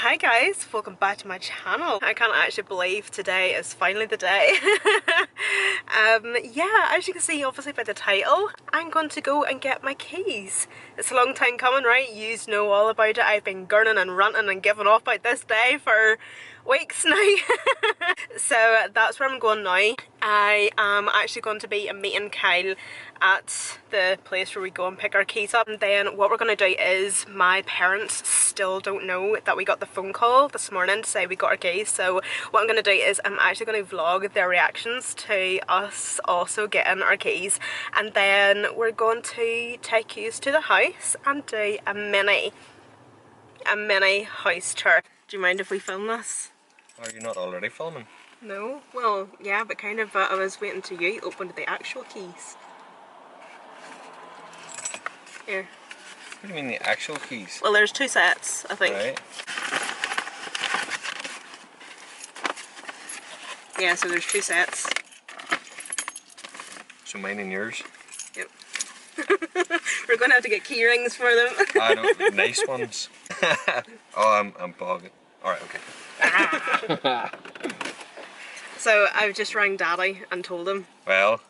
Hi guys, welcome back to my channel. I can't actually believe today is finally the day. Yeah, as you can see obviously by the title, I'm going to go and get my keys. It's a long time coming, right? You know all about it. I've been gurning and ranting and giving off about this day for weeks now. So that's where I'm going now. I am actually going to be meeting Kyle at the place where we go and pick our keys up, and then what we're going to do is my parents still don't know that we got the phone call this morning to say we got our keys. So what I'm going to do is I'm actually going to vlog their reactions to us also getting our keys, and then we're going to take you to the house and do a mini house tour. Do you mind if we film this? Are you not already filming? No? Well, yeah, but kind of, I was waiting till you opened the actual keys. Here. What do you mean the actual keys? Well, there's two sets, I think. Right. Yeah, so there's two sets. So mine and yours? Yep. We're going to have to get key rings for them. I don't, nice ones. Oh, I'm bogging. Alright, okay. So I've just rang Daddy and told him. Well.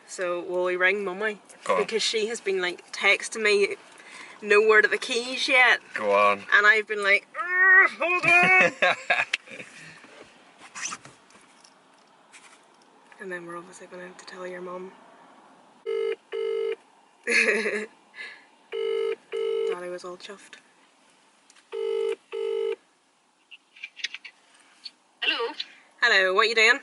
So will we ring Mummy? Go on. Because she has been like texting me no word of the keys yet. Go on. And I've been like, hold on. And then we're obviously going to have to tell your mum. Daddy was all chuffed. Hello. Hello, what you doing?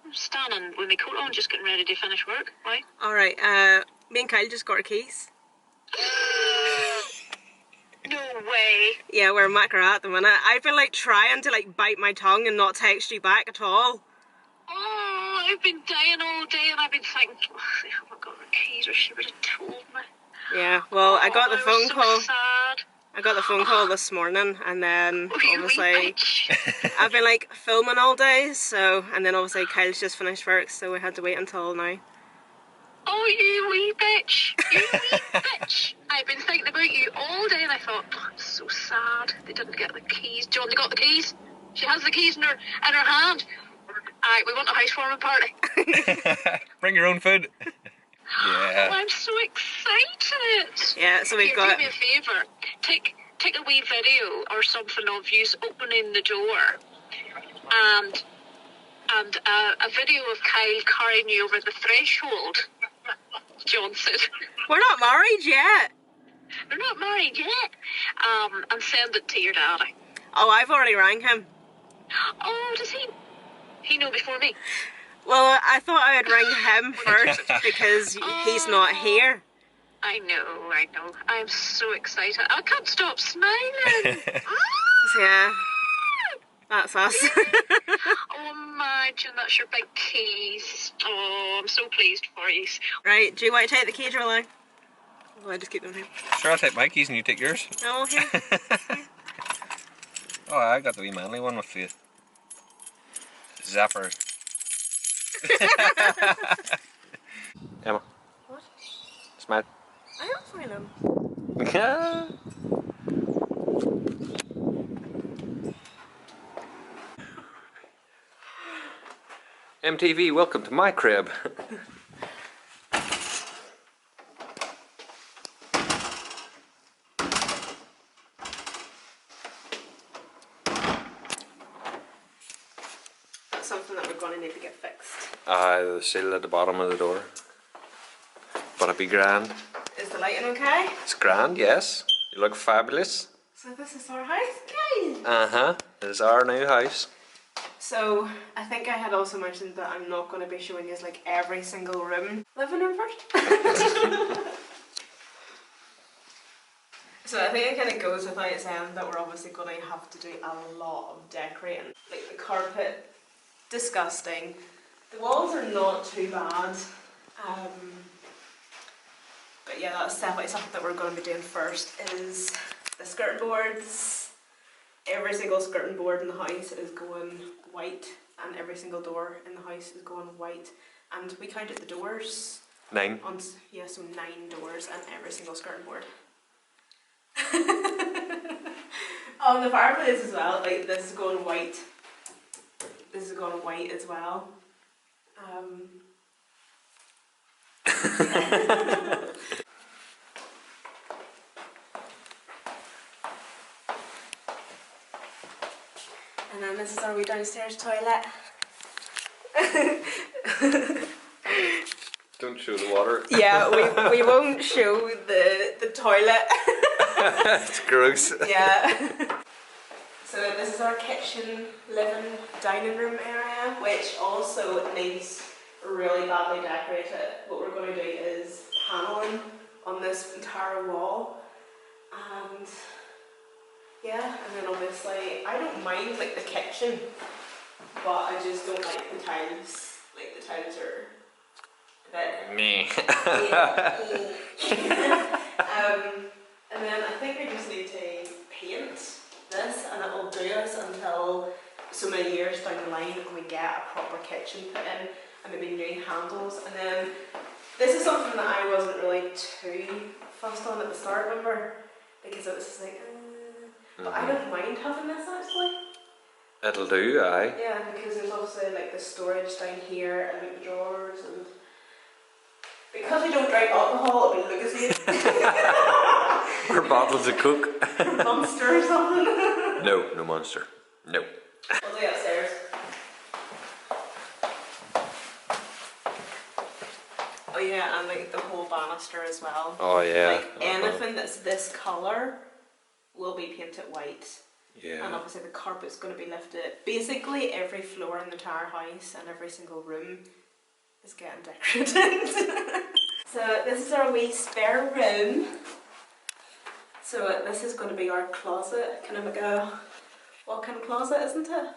I'm standing with my coat on, just getting ready to finish work. Why? Alright, me and Kyle just got our keys. No way. Yeah, we're in Macra at the minute. I've been like trying to like bite my tongue and not text you back at all. Oh, I've been dying all day and I've been thinking, oh, they haven't got their keys or she would have told me. Yeah, well, I got the phone call. Sad. I got the phone call this morning, and then You obviously wee bitch. I've been like filming all day, so, and then obviously Kyle's just finished work, so we had to wait until now. Oh, you wee bitch. You wee bitch. I've been thinking about you all day and I thought, oh, I'm so sad they didn't get the keys. John, they got the keys. She has the keys in her hand. Alright, we want a housewarming party. Bring your own food. Yeah. Oh, I'm so excited. Yeah, so we've Here, got... do me a favour. Take a wee video or something of you opening the door and a video of Kyle carrying you over the threshold. John said. We're not married yet. We're not married yet. And send it to your daddy. Oh, I've already rang him. Oh, does he? He know before me? Well, I thought I would ring him first because he's not here. I know. I'm so excited. I can't stop smiling. Yeah, that's us. Oh, imagine that's your big keys. Oh, I'm so pleased for you. Right, do you want to take the keys, or like? Well, I just keep them here. Sure, I'll take my keys and you take yours. Oh, here. Oh, I got the wee manly one with the zapper. Emma. What? Smile. I don't find him. MTV, welcome to my crib. That's something that we're going to need to get fixed. The seal at the bottom of the door. But it'd be grand. Is the lighting okay? It's grand, yes. You look fabulous. So this is our house, guys. Uh-huh. It's our new house. So I think I had also mentioned that I'm not going to be showing you like every single room. Living room first. So I think it kind of goes without saying that we're obviously going to have to do a lot of decorating. Like the carpet, disgusting. The walls are not too bad. But yeah, that's definitely something that we're going to be doing first is the skirting boards. Every single skirting board in the house is going white, and every single door in the house is going white. And we counted the doors. 9. Yeah, so 9 doors and every single skirting board. Oh, and the fireplace as well. Like this is going white. This is going white as well. And then this is our wee downstairs toilet. Don't show the water. Yeah, we won't show the toilet. It's gross. Yeah. So this is our kitchen, living, dining room area, which also needs really badly decorated. What we're going to do is paneling on this entire wall, and yeah, and then obviously I don't mind like the kitchen, but I just don't like the tiles. Like the tiles are a bit. Me. And then I think we just need to paint this, and it will do us until so many years down the line and we get a proper kitchen put in and maybe new handles. And then this is something that I wasn't really too fussed on at the start, remember, because it was just like but I don't mind having this actually. It'll do, aye. Yeah, because there's obviously like the storage down here and like the drawers, and because we don't drink alcohol it'll be Lucas's Or bottles of Coke. Monster or something. No, no Monster. No. We'll do upstairs. Oh yeah, and like the whole banister as well. Oh yeah. Like anything that's this colour will be painted white. Yeah. And obviously the carpet's going to be lifted. Basically every floor in the entire house and every single room is getting decorated. So this is our wee spare room. So this is going to be our closet, kind of like a walk-in closet, isn't it?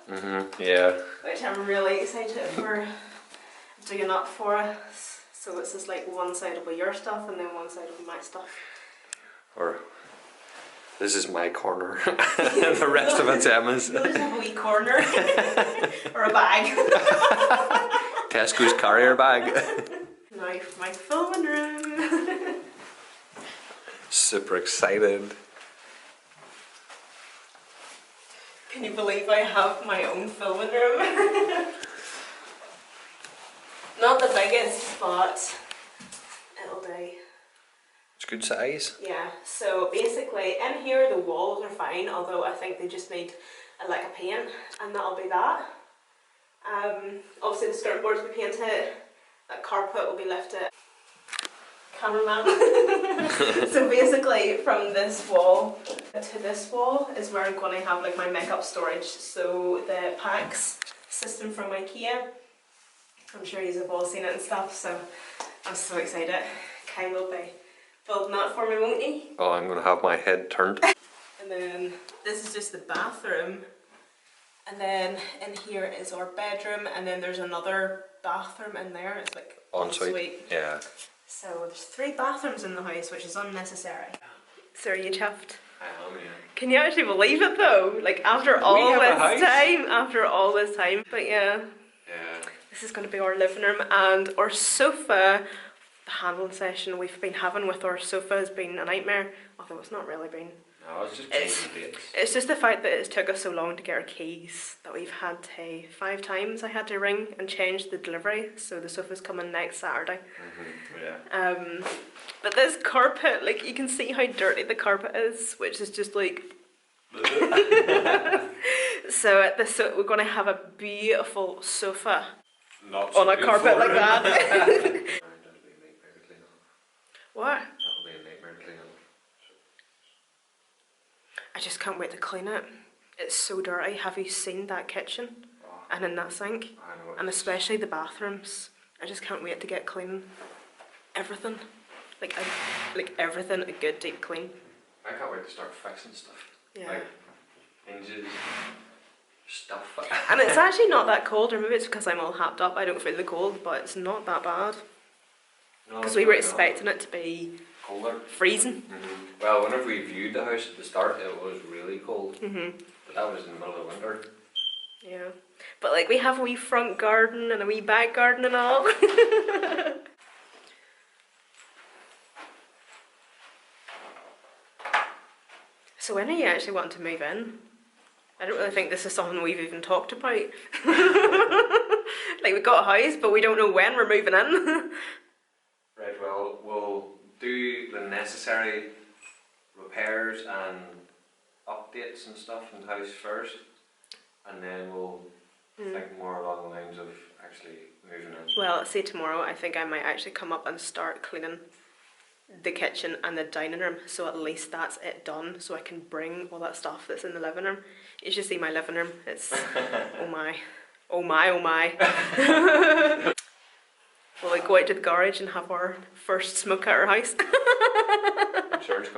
Yeah. Which I'm really excited for doing up for us. So it's just like one side will be your stuff and then one side will be my stuff. Or this is my corner. And the rest of it's Emma's. You'll just have a wee corner. Or a bag. Tesco's carrier bag. Now for my filming room. Super excited. Can you believe I have my own filming room? Not the biggest, but it'll do. It's good size. Yeah, so basically in here the walls are fine, although I think they just need like a paint, and that'll be that. Obviously the skirt boards will be painted, that carpet will be lifted. Cameraman. So basically from this wall to this wall is where I'm going to have like my makeup storage. So the packs system from IKEA, I'm sure you have all seen it and stuff, so I'm so excited. Kai will be building that for me, won't he? Oh, I'm going to have my head turned. And then this is just the bathroom, and then in here is our bedroom, and then there's another bathroom in there. It's like Ensuite. Yeah. So there's 3 bathrooms in the house, which is unnecessary. So are you chuffed? I am, yeah. Can you actually believe it though? Like after all this time, but yeah. Yeah. This is going to be our living room, and our sofa. The handling session we've been having with our sofa has been a nightmare, although it's not really been. No, it's just changing dates. It's just the fact that it took us so long to get our keys that we've had to 5 times I had to ring and change the delivery, so the sofa's coming next Saturday. Yeah. But this carpet, like you can see how dirty the carpet is, which is just like so at this, we're going to have a beautiful sofa on a carpet like that. What? That'll be a nightmare to clean up. I just can't wait to clean it. It's so dirty. Have you seen that kitchen? And in that sink? I know. And especially the bathrooms. I just can't wait to get clean. Everything. Like everything, a good deep clean. I can't wait to start fixing stuff. Yeah. Like hinges, stuff. And it's actually not that cold, or maybe it's because I'm all happed up. I don't feel the cold, but it's not that bad. Because we were expecting it to be colder, freezing. Well, whenever we viewed the house at the start, it was really cold. But that was in the middle of winter. Yeah. But like we have a wee front garden and a wee back garden and all. So when are you actually wanting to move in? I don't really think this is something we've even talked about. Like, we've got a house, but we don't know when we're moving in. Right, well, we'll do the necessary repairs and updates and stuff in the house first, and then we'll think more along the lines of actually moving in. Well, say tomorrow, I think I might actually come up and start cleaning the kitchen and the dining room, so at least that's it done, so I can bring all that stuff that's in the living room. You should see my living room. It's oh my, oh my, oh my. Will we go out to the garage and have our first smoke at our house? I'm sure it's